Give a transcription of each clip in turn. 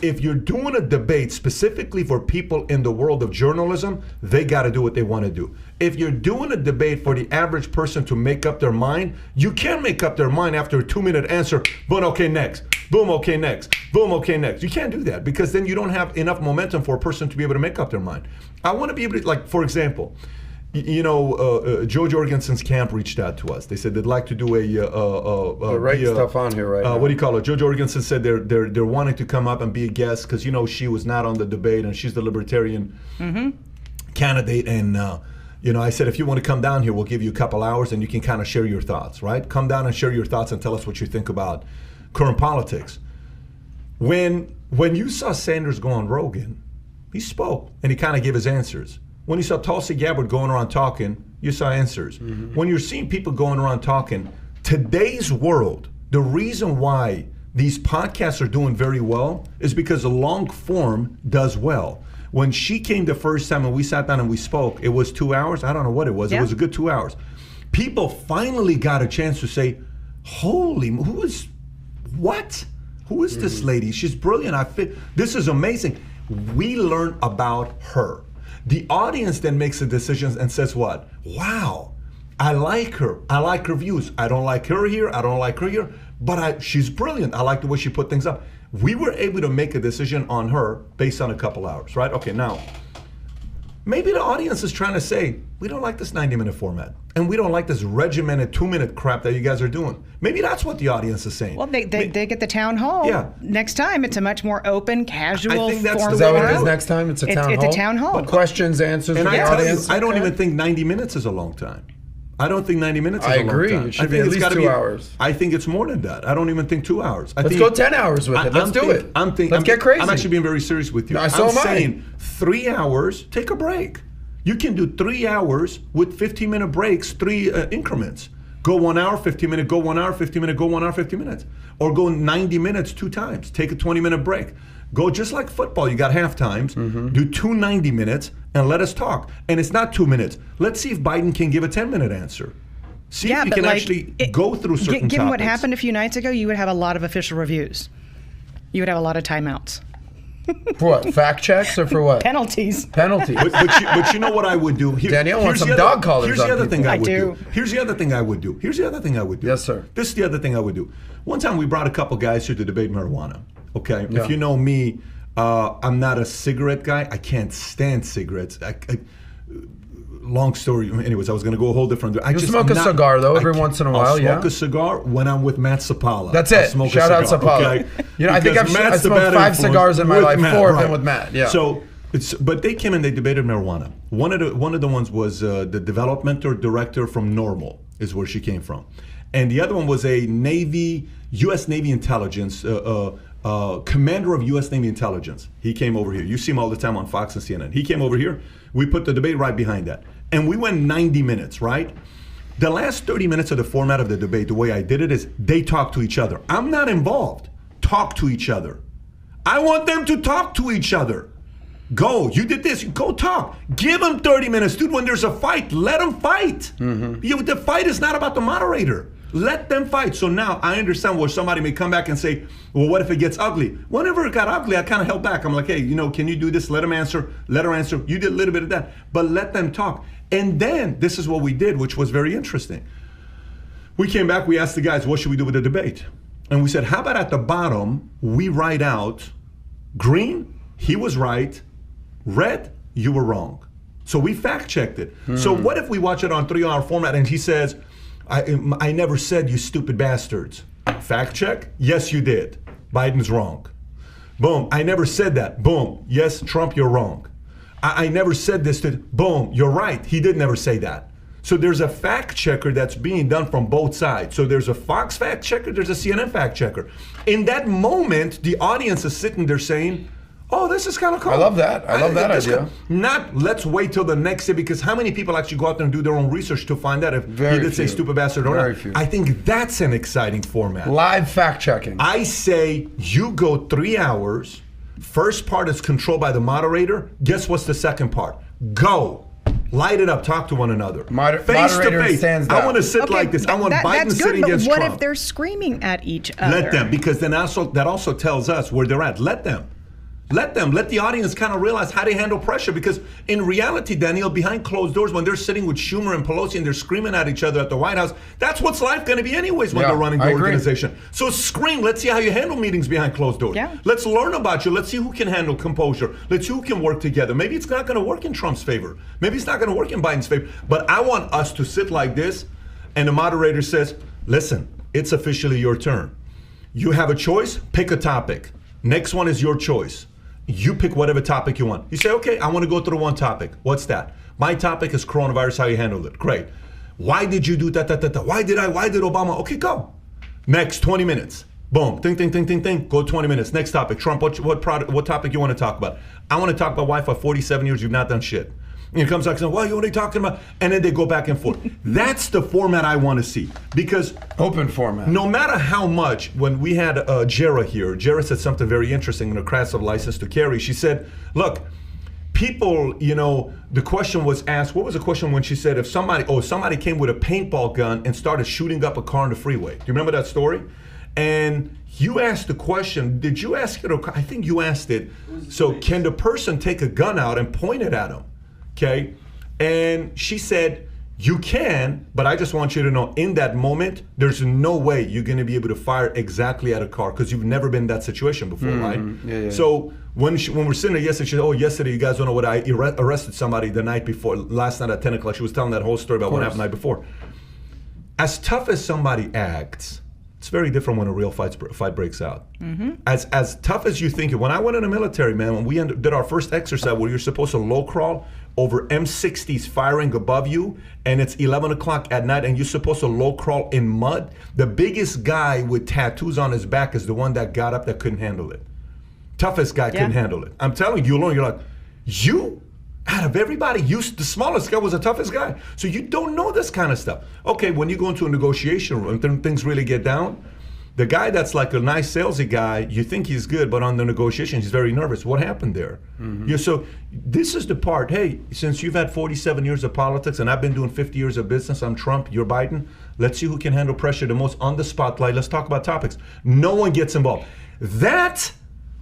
if you're doing a debate specifically for people in the world of journalism, they got to do what they want to do. If you're doing a debate for the average person to make up their mind, you can't make up their mind after a 2-minute answer. Boom, okay, next. Boom, okay, next. Boom, okay, next. You can't do that because then you don't have enough momentum for a person to be able to make up their mind. I want to be able to, like, for example, Joe Jorgensen's camp reached out to us. They said they'd like to do stuff on here right now. What do you call it? Joe Jorgensen said they're wanting to come up and be a guest because she was not on the debate and she's the libertarian candidate. And I said if you want to come down here, we'll give you a couple hours and you can kind of share your thoughts. Right? Come down and share your thoughts and tell us what you think about current politics. When you saw Sanders go on Rogan, he spoke and he kind of gave his answers. When you saw Tulsi Gabbard going around talking, you saw answers. Mm-hmm. When you're seeing people going around talking, today's world, the reason why these podcasts are doing very well is because the long form does well. When she came the first time and we sat down and we spoke, it was 2 hours. I don't know what it was. Yeah. It was a good 2 hours. People finally got a chance to say, who is this lady? She's brilliant. This is amazing. We learn about her. The audience then makes the decisions and says what? Wow, I like her. I like her views. I don't like her here. I don't like her here. But she's brilliant. I like the way she put things up. We were able to make a decision on her based on a couple hours, right? Okay, now, maybe the audience is trying to say, we don't like this 90-minute format. And we don't like this regimented 2-minute crap that you guys are doing. Maybe that's what the audience is saying. Well, they get the town hall. Yeah. Next time, it's a much more open, casual format. I think that's is that what it is next time? It's a town hall? It's a town hall. But questions, answers, and from the audience. I don't even think 90 minutes is a long time. I don't think 90 minutes is a long time. I agree. It should be at least 2 hours. I think it's more than that. I don't even think 2 hours. Let's go 10 hours with it. Let's do it. Let's get crazy. I'm actually being very serious with you. I'm saying 3 hours, take a break. You can do 3 hours with 15-minute breaks, 3 increments. Go 1 hour, 15 minutes, go 1 hour, 15 minutes, go 1 hour, 15 minutes. Or go 90 minutes 2 times. Take a 20-minute break. Go just like football. You got half times. Mm-hmm. Do 2 90 minutes and let us talk. And it's not 2 minutes. Let's see if Biden can give a 10-minute answer. See if he can actually go through certain topics. Given what happened a few nights ago, you would have a lot of official reviews. You would have a lot of timeouts. For what? Fact checks or for what? Penalties. But you know what I would do? Danielle wants some dog collars. Here's the other thing I would do. Here's the other thing I would do. Yes, sir. This is the other thing I would do. One time we brought a couple guys here to debate marijuana. Okay? Yeah. If you know me, I'm not a cigarette guy. I can't stand cigarettes. Long story. Anyways, I was going to go a whole different. You smoke a cigar though every once in a while. I'll smoke a cigar when I'm with Matt Sapala. That's it. Shout out Sapala. Okay? I think I've smoked 5 cigars in my life. 4 of them with Matt. Yeah. So, but they came and they debated marijuana. One of the ones was the developmental director from Normal is where she came from, and the other one was a U.S. Navy intelligence. Commander of U.S. Navy intelligence. He came over here. You see him all the time on Fox and CNN. He came over here. We put the debate right behind that. And we went 90 minutes, right? The last 30 minutes of the format of the debate, the way I did it is they talk to each other. I'm not involved. Talk to each other. I want them to talk to each other. Go. You did this. Go talk. Give them 30 minutes. Dude, when there's a fight, let them fight. Mm-hmm. The fight is not about the moderator. Let them fight. So now I understand where somebody may come back and say, well, what if it gets ugly? Whenever it got ugly, I kind of held back. I'm like, hey, can you do this? Let him answer. Let her answer. You did a little bit of that. But let them talk. And then this is what we did, which was very interesting. We came back. We asked the guys, what should we do with the debate? And we said, how about at the bottom, we write out green, he was right. Red, you were wrong. So we fact checked it. So what if we watch it on 3-hour format and he says, I never said you stupid bastards. Fact check? Yes, you did. Biden's wrong. Boom. I never said that. Boom. Yes, Trump, you're wrong. I never said this to. Boom. You're right. He did never say that. So there's a fact checker that's being done from both sides. So there's a Fox fact checker, there's a CNN fact checker. In that moment, the audience is sitting there saying, oh, this is kind of cool. I love that. I love that idea. Not let's wait till the next day, because how many people actually go out there and do their own research to find out if he did say stupid bastard or not? I think that's an exciting format. Live fact checking. I say you go 3 hours. First part is controlled by the moderator. Guess what's the second part? Go. Light it up. Talk to one another. Face to face. I want to sit like this. I want Biden sitting against Trump. What if they're screaming at each other? Let them, because then that also tells us where they're at. Let them. Let the audience kind of realize how they handle pressure, because in reality, Danielle, behind closed doors, when they're sitting with Schumer and Pelosi and they're screaming at each other at the White House, that's what's life going to be anyways when they're running the organization. So scream. Let's see how you handle meetings behind closed doors. Yeah. Let's learn about you. Let's see who can handle composure. Let's see who can work together. Maybe it's not going to work in Trump's favor. Maybe it's not going to work in Biden's favor. But I want us to sit like this, and the moderator says, listen, it's officially your turn. You have a choice. Pick a topic. Next one is your choice. You pick whatever topic you want. You say, okay, I want to go through one topic. What's that? My topic is coronavirus, how you handled it. Great. Why did you do that? Why did Obama? Okay, go. Next 20 minutes. Boom. Think. Go 20 minutes. Next topic. Trump, what topic you want to talk about? I want to talk about why for 47 years you've not done shit. And he comes back and says, what are you talking about? And then they go back and forth. That's the format I want to see. Because open format. No matter how much, when we had Jera here, Jera said something very interesting in the class of license to carry. She said, look, people, the question was asked, what was the question when she said, if somebody came with a paintball gun and started shooting up a car on the freeway. Do you remember that story? And you asked the question, did you ask it? I think you asked it. So can the person take a gun out and point it at him? Okay, and she said, you can, but I just want you to know, in that moment, there's no way you're going to be able to fire exactly at a car because you've never been in that situation before, right? Yeah. So when we're sitting there yesterday, she said, yesterday, you guys don't know what I arrested somebody the night before, last night at 10 o'clock. She was telling that whole story about what happened the night before. As tough as somebody acts, it's very different when a real fight breaks out. Mm-hmm. As tough as you think, when I went in the military, man, when we did our first exercise where you're supposed to low crawl over M60s firing above you, and it's 11 o'clock at night, and you're supposed to low crawl in mud, the biggest guy with tattoos on his back is the one that got up that couldn't handle it. Toughest guy couldn't handle it. I'm telling you alone, you're like, you? Out of everybody, the smallest guy was the toughest guy. So you don't know this kind of stuff. Okay, when you go into a negotiation room and things really get down, the guy that's like a nice salesy guy, you think he's good, but on the negotiation, he's very nervous. What happened there? Mm-hmm. So this is the part, hey, since you've had 47 years of politics and I've been doing 50 years of business, I'm Trump, you're Biden, let's see who can handle pressure the most on the spotlight. Let's talk about topics. No one gets involved. That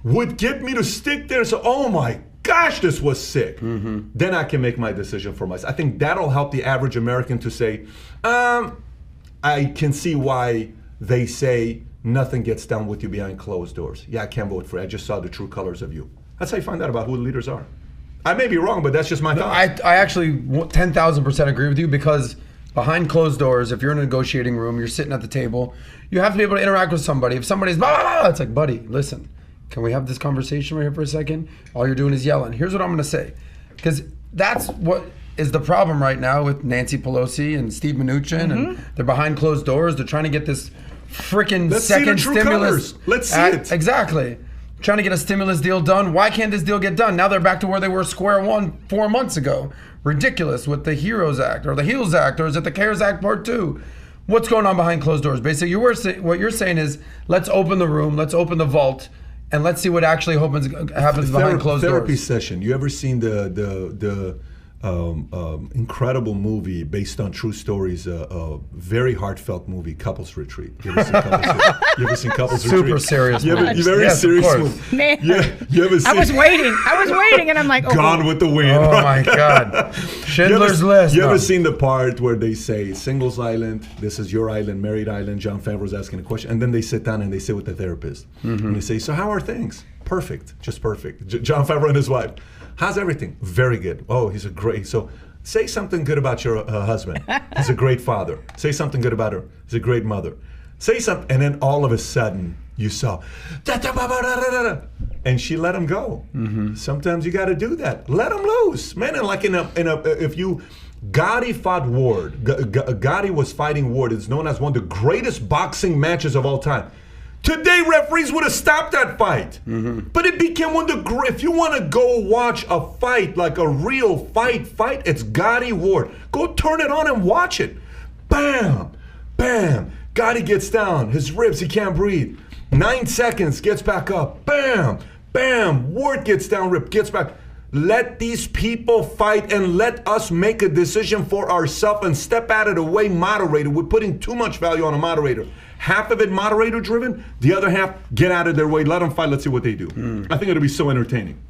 would get me to stick there and say, oh my gosh, this was sick. Mm-hmm. Then I can make my decision for myself. I think that'll help the average American to say, I can see why they say nothing gets done with you behind closed doors. Yeah, I can't vote for you. I just saw the true colors of you. That's how you find out about who the leaders are. I may be wrong, but that's just my thought. I actually 10,000% agree with you, because behind closed doors, if you're in a negotiating room, you're sitting at the table, you have to be able to interact with somebody. If somebody's blah, blah, blah, it's like, buddy, listen, can we have this conversation right here for a second? All you're doing is yelling. Here's what I'm going to say. Because that's what is the problem right now with Nancy Pelosi and Steve Mnuchin, and they're behind closed doors. They're trying to get this freaking second stimulus. Let's see it. Exactly. Trying to get a stimulus deal done. Why can't this deal get done? Now they're back to where they were square one 4 months ago. Ridiculous with the HEROES Act or the HEALS Act, or is it the CARES Act Part 2? What's going on behind closed doors? Basically, what you're saying is, let's open the room, let's open the vault, and let's see what actually happens behind closed doors. Therapy session. You ever seen the incredible movie based on true stories, a very heartfelt movie, Couples Retreat? You ever seen Couples Retreat? Super serious movie. Very serious movie. Man, you ever seen? I was waiting, and I'm like, oh. Gone with the Wind. Oh my God. Schindler's List. You ever seen the part where they say, Singles Island, this is your island, married island, John Favreau's asking a question, and then they sit down and they sit with the therapist. Mm-hmm. And they say, so how are things? Perfect, just perfect. John Favreau and his wife. How's everything? Very good. Oh, he's a great. So say something good about your husband. He's a great father. Say something good about her. He's a great mother. Say something, and then all of a sudden you saw, and she let him go. Mm-hmm. Sometimes you got to do that. Let him loose, man. And like if you, Gotti fought Ward. Gotti was fighting Ward. It's known as one of the greatest boxing matches of all time. Today, referees would have stopped that fight. Mm-hmm. But it became one of the great. If you want to go watch a fight, like a real fight, it's Gotti Ward. Go turn it on and watch it. Bam, bam. Gotti gets down. His ribs, he can't breathe. 9 seconds, gets back up. Bam, bam. Ward gets down, gets back. Let these people fight and let us make a decision for ourselves and step out of the way moderator. We're putting too much value on a moderator. Half of it moderator driven, the other half get out of their way, let them fight, let's see what they do. I think it'll be so entertaining.